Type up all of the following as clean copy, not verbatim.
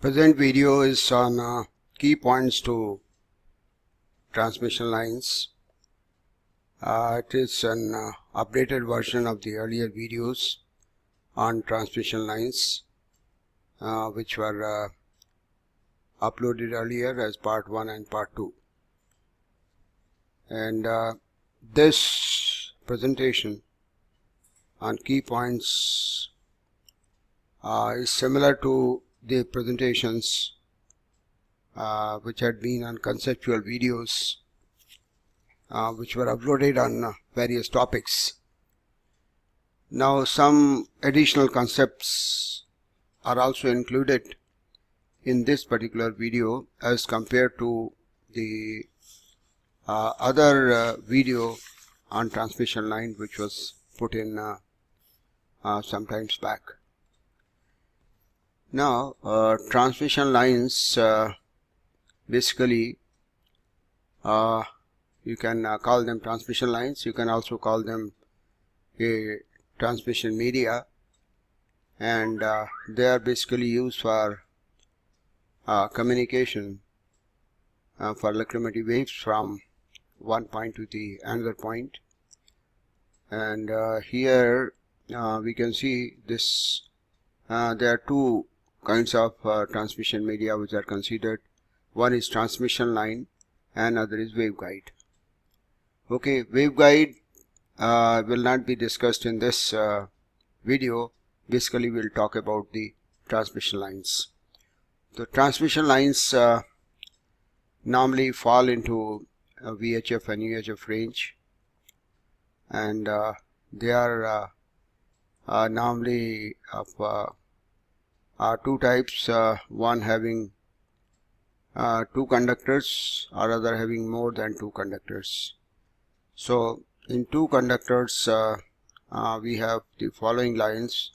Present video is on key points to transmission lines. It is an updated version of the earlier videos on transmission lines which were uploaded earlier as part 1 and part 2. And this presentation on key points is similar to the presentations which had been on conceptual videos which were uploaded on various topics. Now some additional concepts are also included in this particular video as compared to the other video on transmission line which was put in some times back. Now transmission lines basically you can call them transmission lines. You can also call them a transmission media, and they are basically used for communication for electromagnetic waves from one point to the another point. And here we can see this there are two kinds of transmission media which are considered. One is transmission line and other is waveguide. Okay, waveguide will not be discussed in this video. Basically we'll talk about the transmission lines. The transmission lines normally fall into VHF and UHF range, and they are normally of two types, one having two conductors or other having more than two conductors. So in two conductors we have the following lines.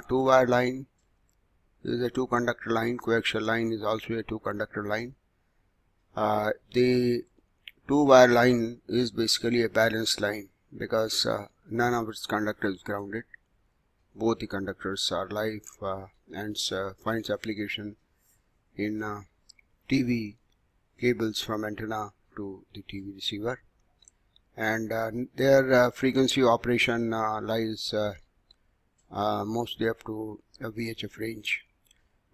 Two-wire line is a two-conductor line. Coaxial line is also a two-conductor line. The two-wire line is basically a balanced line because none of its conductors is grounded. Both the conductors are live and finds application in TV cables from antenna to the TV receiver, and their frequency operation lies mostly up to a VHF range,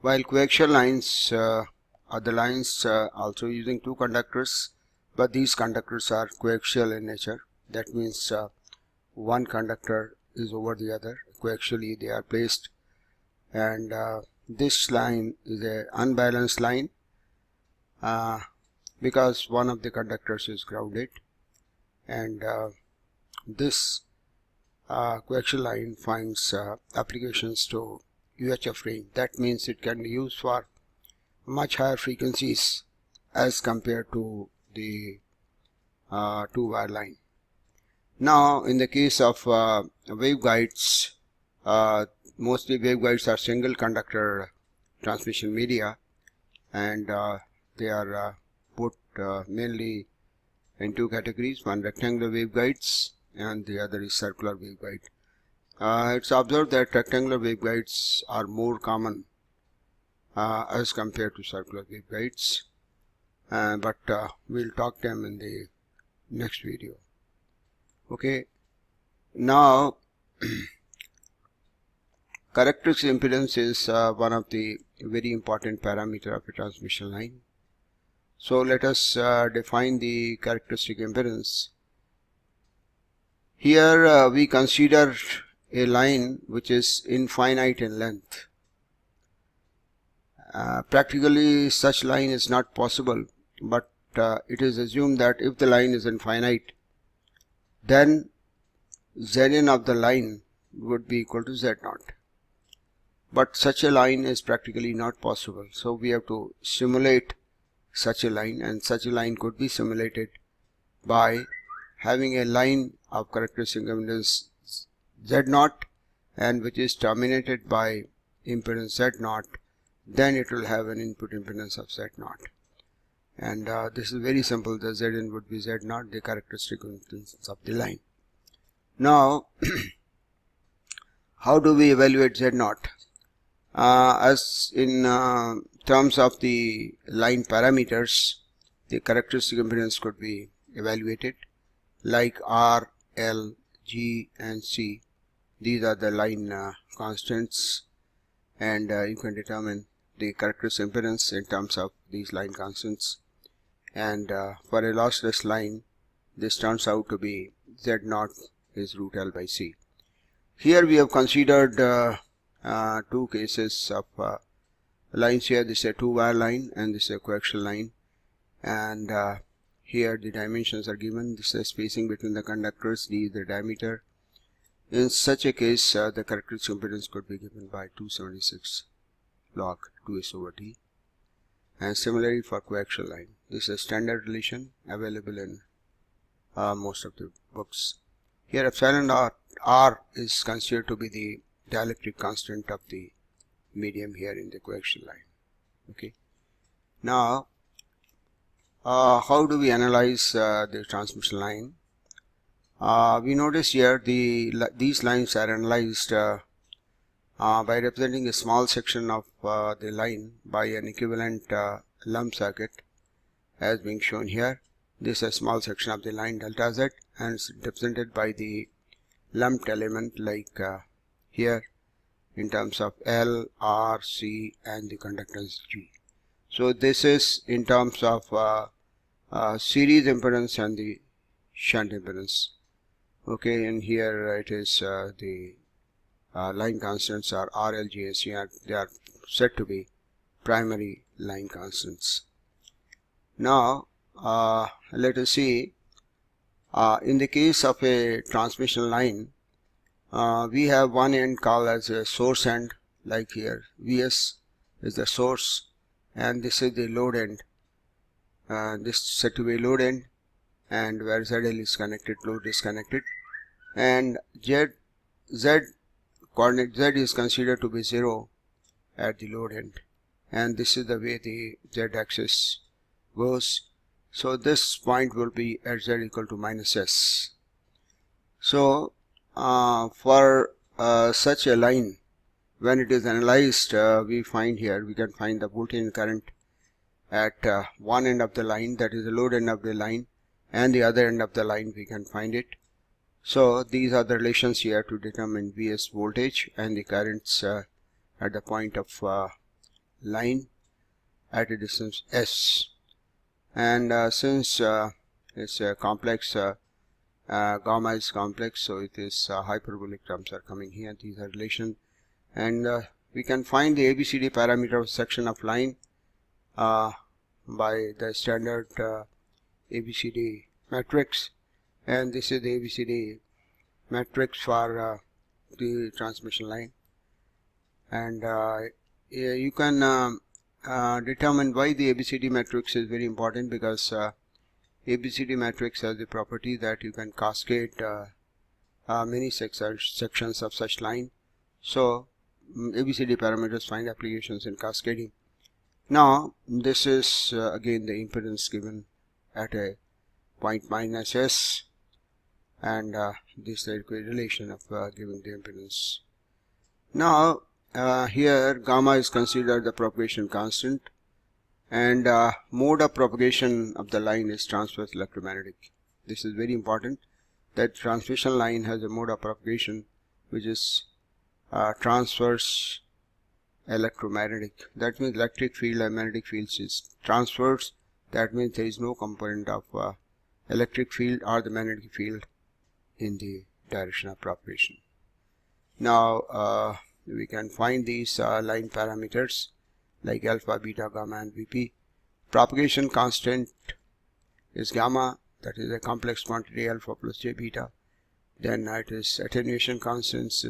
while coaxial lines are the lines also using two conductors, but these conductors are coaxial in nature. That means one conductor is over the other. Coaxially they are placed, and this line is an unbalanced line because one of the conductors is grounded, and this coaxial line finds applications to UHF range. That means it can be used for much higher frequencies as compared to the two-wire line. Now in the case of waveguides, mostly waveguides are single conductor transmission media, and they are put mainly in two categories. One rectangular waveguides and the other is circular waveguide. It's observed that rectangular waveguides are more common as compared to circular waveguides, but we'll talk them in the next video. Okay, now characteristic impedance is one of the very important parameter of a transmission line. So let us define the characteristic impedance. Here we consider a line which is infinite in length. Practically such line is not possible, but it is assumed that if the line is infinite, then Zn of the line would be equal to Z0. But such a line is practically not possible. So we have to simulate such a line, and such a line could be simulated by having a line of characteristic impedance Z0 and which is terminated by impedance Z0. Then it will have an input impedance of Z0. And this is very simple. The Zn would be Z0, the characteristic impedance of the line. Now how do we evaluate Z0? As in terms of the line parameters, the characteristic impedance could be evaluated like R, L, G and C. These are the line constants, and you can determine the characteristic impedance in terms of these line constants. And for a lossless line, this turns out to be Z0 is root L by C. Here we have considered two cases of lines here. This is a two-wire line and this is a coaxial line, and here the dimensions are given. This is spacing between the conductors, D is the diameter. In such a case, the characteristic impedance could be given by 276 log 2s over T. And similarly for coaxial line, this is a standard relation available in most of the books. Here epsilon R is considered to be the dielectric constant of the medium here in the coaxial line. Okay. Now, how do we analyze the transmission line? We notice here these lines are analyzed by representing a small section of the line by an equivalent lump circuit as being shown here. This is a small section of the line delta Z and it's represented by the lumped element like here in terms of L, R, C and the conductance G. So this is in terms of series impedance and the shunt impedance. Okay, and here it is the line constants are R, L, G and C. They are said to be primary line constants. Now let us see, in the case of a transmission line, we have one end called as a source end, like here Vs is the source and this is the load end. This is said to be load end, and where ZL is connected, load is connected, and Z coordinate Z is considered to be 0 at the load end, and this is the way the Z axis goes. So this point will be at Z equal to minus S. So for such a line, when it is analyzed, we can find the voltage and current at one end of the line, that is the load end of the line, and the other end of the line we can find it. So these are the relations here to determine Vs voltage and the currents at the point of line at a distance S. And since it's a complex, gamma is complex, so it is hyperbolic terms are coming here. These are relation, and we can find the ABCD parameter of section of line by the standard ABCD matrix, and this is the ABCD matrix for the transmission line. And you can determine why the ABCD matrix is very important, because ABCD matrix has the property that you can cascade many sections of such line. So ABCD parameters find applications in cascading. Now this is again the impedance given at a point minus S, and this is the relation of giving the impedance. Now here gamma is considered the propagation constant, and mode of propagation of the line is transverse electromagnetic. This is very important, that transmission line has a mode of propagation which is transverse electromagnetic. That means electric field and magnetic fields is transverse. That means there is no component of electric field or the magnetic field in the direction of propagation. Now we can find these line parameters like alpha, beta, gamma and Vp. Propagation constant is gamma, that is a complex quantity alpha plus j beta. Then it is attenuation constants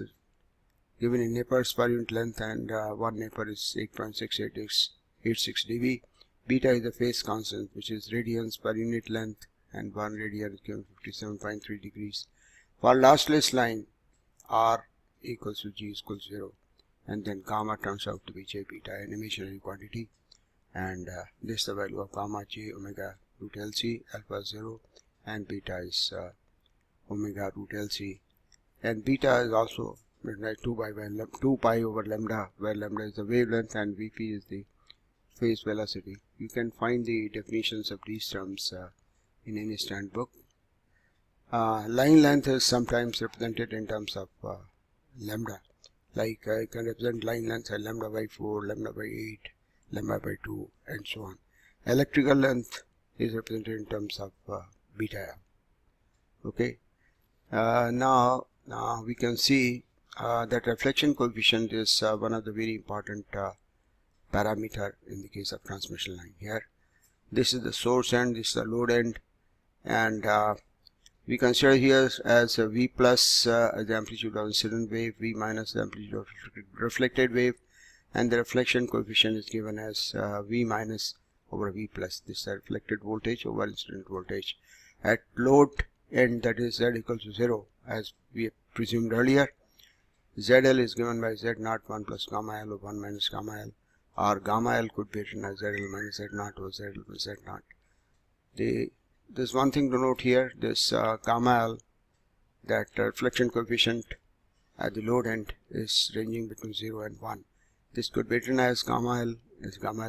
given in nepers per unit length, and 1 neper is 8.6886 dB. Beta is the phase constant, which is radians per unit length, and 1 radian is given 57.3 degrees. For lossless line, R equals to G equals 0, and then gamma turns out to be j beta, an imaginary quantity, and this is the value of gamma j omega root LC, alpha 0, and beta is omega root LC, and beta is also like 2 pi over lambda, where lambda is the wavelength and Vp is the phase velocity. You can find the definitions of these terms in any standard book. Line length is sometimes represented in terms of lambda. Like I can represent line length as lambda by 4, lambda by 8, lambda by 2, and so on. Electrical length is represented in terms of beta L. Okay. Now we can see that reflection coefficient is one of the very important parameter in the case of transmission line. Here, this is the source end, this is the load end, and we consider here as V plus the amplitude of incident wave, V minus the amplitude of reflected wave, and the reflection coefficient is given as V minus over V plus. This is the reflected voltage over incident voltage at load end, that is Z equals to 0, as we presumed earlier. ZL is given by Z naught 1 plus gamma L over 1 minus gamma L, or gamma L could be written as ZL minus Z naught over ZL plus Z naught. There's one thing to note here, this gamma L, that reflection coefficient at the load end is ranging between 0 and 1. This could be written as gamma L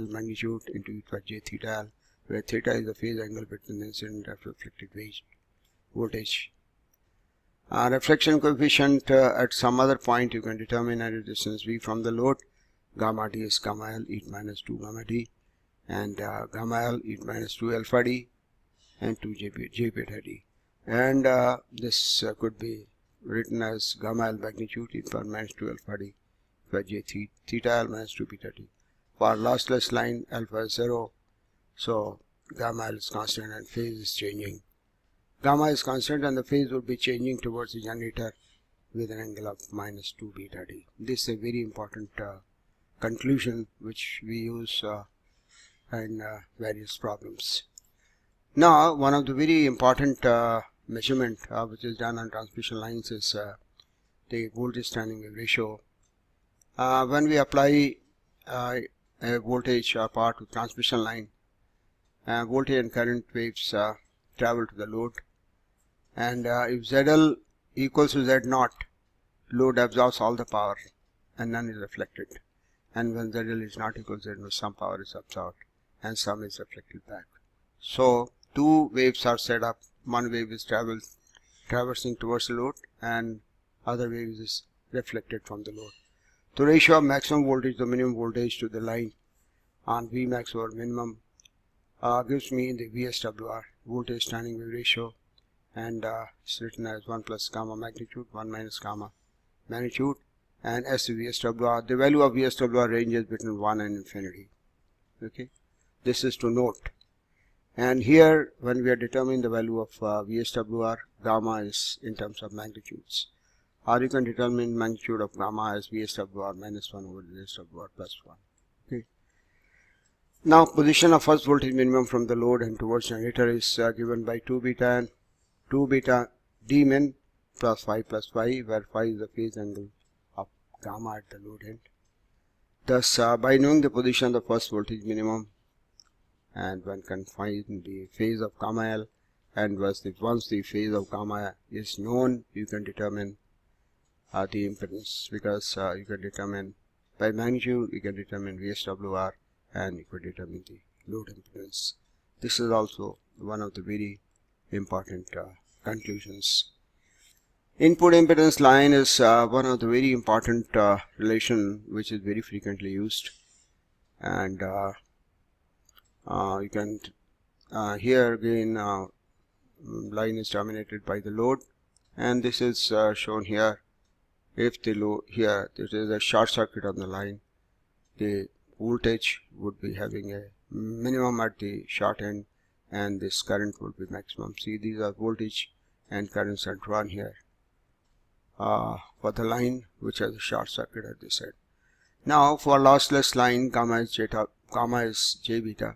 magnitude into e to j theta L, where theta is the phase angle between the incident and reflected voltage. Reflection coefficient at some other point you can determine at a distance V from the load. Gamma D is gamma L e minus 2 gamma D, and gamma L e minus 2 alpha D, and 2 j beta D. And this could be written as gamma L magnitude e to minus 2 alpha D by j theta L minus 2 beta D. For lossless line, alpha is 0, so gamma L is constant and phase is changing. Gamma is constant and the phase would be changing towards the generator with an angle of minus 2 beta D. This is a very important conclusion which we use in various problems. Now, one of the very important measurement which is done on transmission lines is the voltage standing wave ratio. When we apply a voltage power to transmission line, voltage and current waves travel to the load, and if ZL equals to Z naught, load absorbs all the power and none is reflected, and when ZL is not equal to Z naught, some power is absorbed and some is reflected back. So two waves are set up. One wave is traversing towards the load, and other wave is reflected from the load. The ratio of maximum voltage to minimum voltage to the line on V max over minimum gives me the VSWR, voltage standing wave ratio, and it's written as 1 plus gamma magnitude, 1 minus gamma magnitude, and S is VSWR. The value of VSWR ranges between 1 and infinity. Okay, this is to note. And here, when we are determining the value of VSWR, gamma is in terms of magnitudes. Or you can determine magnitude of gamma as VSWR minus 1 over VSWR plus 1. Okay. Now, position of first voltage minimum from the load and towards generator is given by 2 beta D min plus phi, where phi is the phase angle of gamma at the load end. Thus, by knowing the position of the first voltage minimum, and one can find the phase of gamma L, and once the phase of gamma is known, you can determine the impedance, because you can determine by magnitude, you can determine VSWR, and you can determine the load impedance. This is also one of the very important conclusions. Input impedance line is one of the very important relation which is very frequently used, and you can here again line is dominated by the load, and this is shown here. If the load here there is a short circuit on the line, the voltage would be having a minimum at the short end, and this current would be maximum. See, these are voltage and currents are drawn here for the line which has a short circuit at this end. Now, for lossless line, gamma is j beta,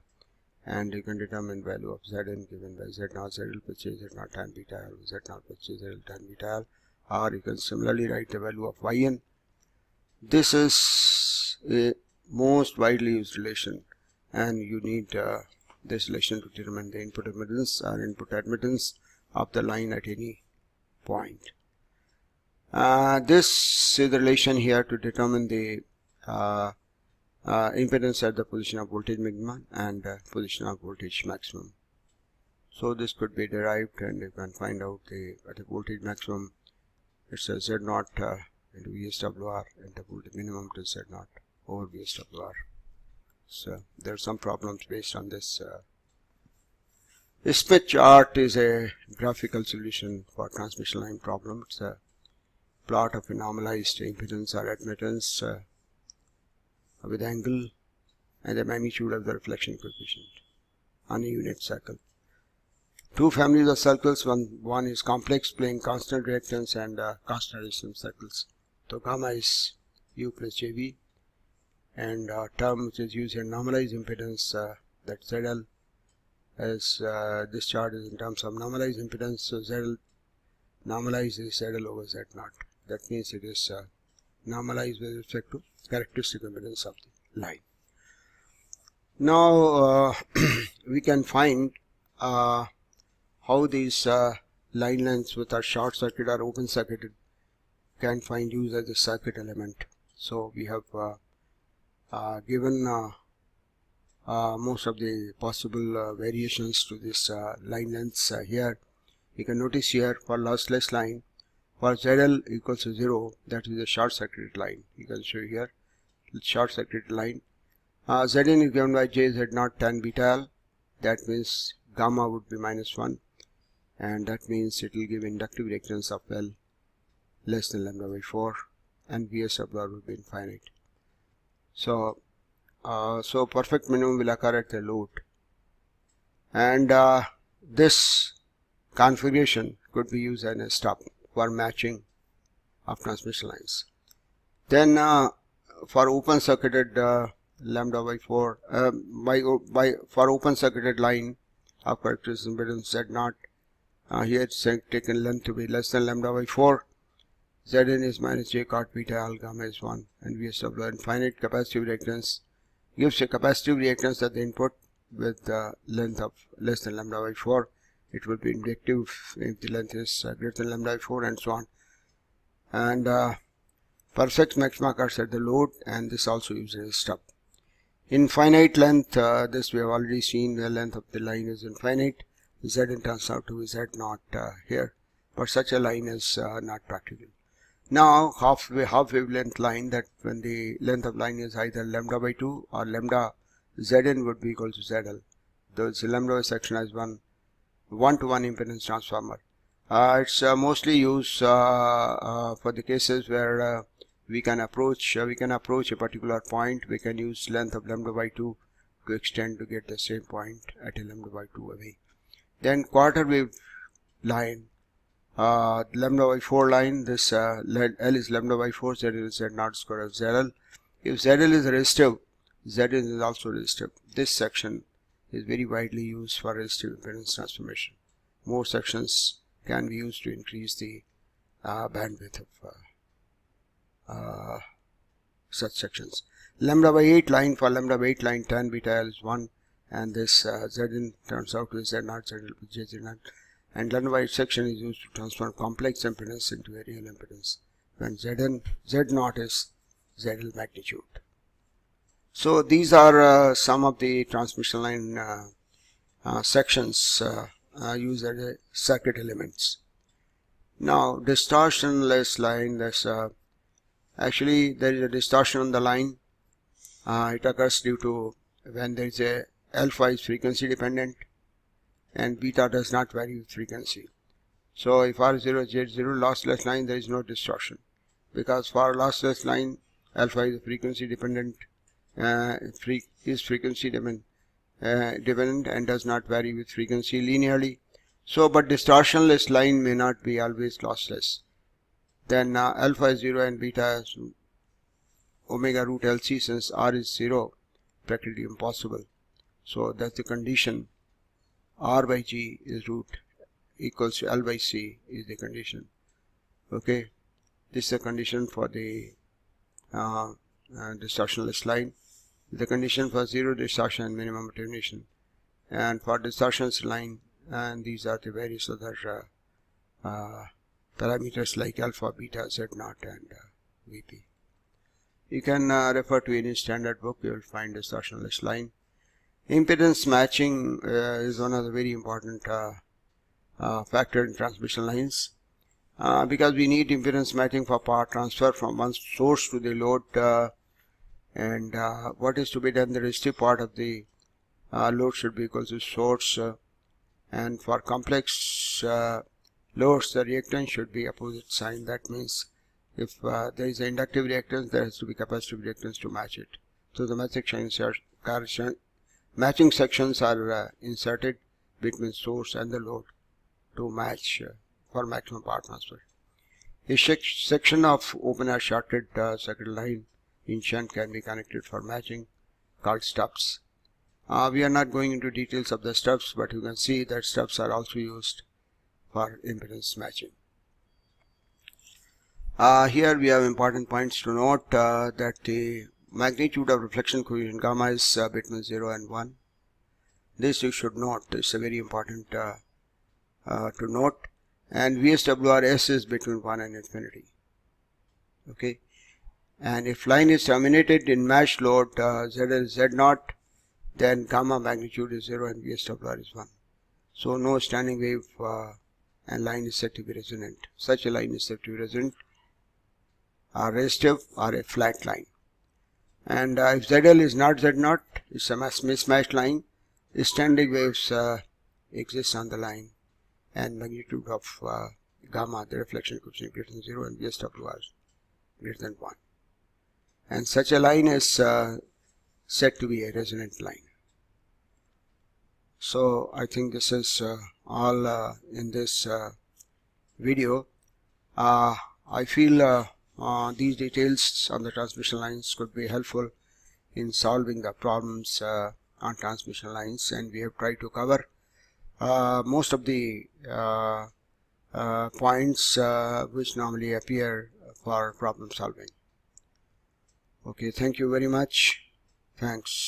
and you can determine value of Zn given by Z naught ZL plus j Z naught tan beta L, Z naught plus j ZL tan beta L, or you can similarly write the value of Yn. This is a most widely used relation, and you need this relation to determine the input impedance or input admittance of the line at any point. This is the relation here to determine the impedance at the position of voltage minimum and position of voltage maximum. So this could be derived, and you can find out at the voltage maximum it's a Z0 into VSWR, and the voltage minimum to Z0 over VSWR. So there are some problems based on this. Smith chart is a graphical solution for transmission line problem. It's a plot of a normalized impedance or admittance with angle and the magnitude of the reflection coefficient on a unit circle. Two families of circles, one is complex playing constant reactance and constant resistance circles. So gamma is U plus JV, and term which is used in normalized impedance, that ZL, as this chart is in terms of normalized impedance. So ZL normalized is ZL over Z0. That means it is normalized with respect to characteristic impedance of the line. Now we can find how these line lengths with our short circuit or open circuited can find use as a circuit element. So we have given most of the possible variations to this line lengths here. You can notice here for lossless line, for ZL equals to 0, that is a short circuited line. You can show here short circuited line. Zn is given by J Z0 tan beta L. That means gamma would be -1, and that means it will give inductive reactance of L less than lambda by 4, and VSWR will be infinite. So so perfect minimum will occur at the load, and this configuration could be used as a stop for matching of transmission lines. Then for open circuited lambda by 4 for open circuited line of characteristic impedance Z0, here it's taken length to be less than lambda by 4. Zn is minus J cot beta L, gamma is 1, and VSWR infinite. Capacitive reactance gives a capacitive reactance at the input with length of less than lambda by 4. It will be inductive if the length is greater than lambda by 4, and so on. And perfect maxima occurs at the load, and this also uses a stub. Infinite length, this we have already seen. The length of the line is infinite. Zn turns out to be Z0 here, but such a line is not practical. Now half wavelength line, that when the length of line is either lambda by 2 or lambda, Zn would be equal to ZL. Those lambda section has one-to-one impedance transformer. It's mostly used for the cases where we can approach a particular point. We can use length of lambda by 2 to extend to get the same point at a lambda by 2 away. Then quarter wave line, lambda by 4 line, this L is lambda by 4, ZL is Z0 square of ZL. If ZL is resistive, Zn is also resistive. This section is very widely used for resistive impedance transformation. More sections can be used to increase the bandwidth of such sections. Lambda by 8 line, for lambda by 8 line, tan beta L is 1, and this Zn turns out to be Z0 ZL with J0, and lambda by 8 section is used to transform complex impedance into a real impedance when Z0 is ZL magnitude. So these are some of the transmission line sections used as a circuit elements. Now distortionless line, actually there is a distortion on the line. It occurs due to when there is a alpha is frequency dependent and beta does not vary with frequency. So if R0 Z0 lossless line, there is no distortion, because for lossless line alpha is frequency dependent, frequency dependent and does not vary with frequency linearly. So but distortionless line may not be always lossless. Then alpha is 0 and beta is omega root LC, since R is 0, practically impossible. So that's the condition. R by G is root equals to L by C is the condition. Okay, this is the condition for the distortionless line. The condition for zero distortion and minimum attenuation, and for distortions line, and these are the various other parameters like alpha, beta, Z0 and Vp. You can refer to any standard book, you will find distortionless line. Impedance matching is one of the very important factor in transmission lines, because we need impedance matching for power transfer from one source to the load, and what is to be done, the resistive part of the load should be equal to source, and for complex loads the reactance should be opposite sign. That means if there is an inductive reactance, there has to be capacitive reactance to match it. So the matching sections are inserted between source and the load to match for maximum power transfer. A section of open or shorted circuit line in shunt can be connected for matching, called stubs. We are not going into details of the stubs, but you can see that stubs are also used for impedance matching. Here we have important points to note, that the magnitude of reflection coefficient gamma is between 0 and 1. This you should note, it's a very important to note. And VSWR S is between 1 and infinity. Okay, and if line is terminated in matched load ZL Z0, then gamma magnitude is 0 and VSWR is 1. So no standing wave and line is said to be resonant. Such a line is said to be resonant, or resistive, or a flat line. And if ZL is not Z0, it's a mismatched line. Standing waves exist on the line, and magnitude of gamma, the reflection coefficient, greater than 0 and VSWR greater than 1. And such a line is said to be a resonant line. So I think this is all in this video. I feel these details on the transmission lines could be helpful in solving the problems on transmission lines, and we have tried to cover most of the points which normally appear for problem solving. Okay, thank you very much. Thanks.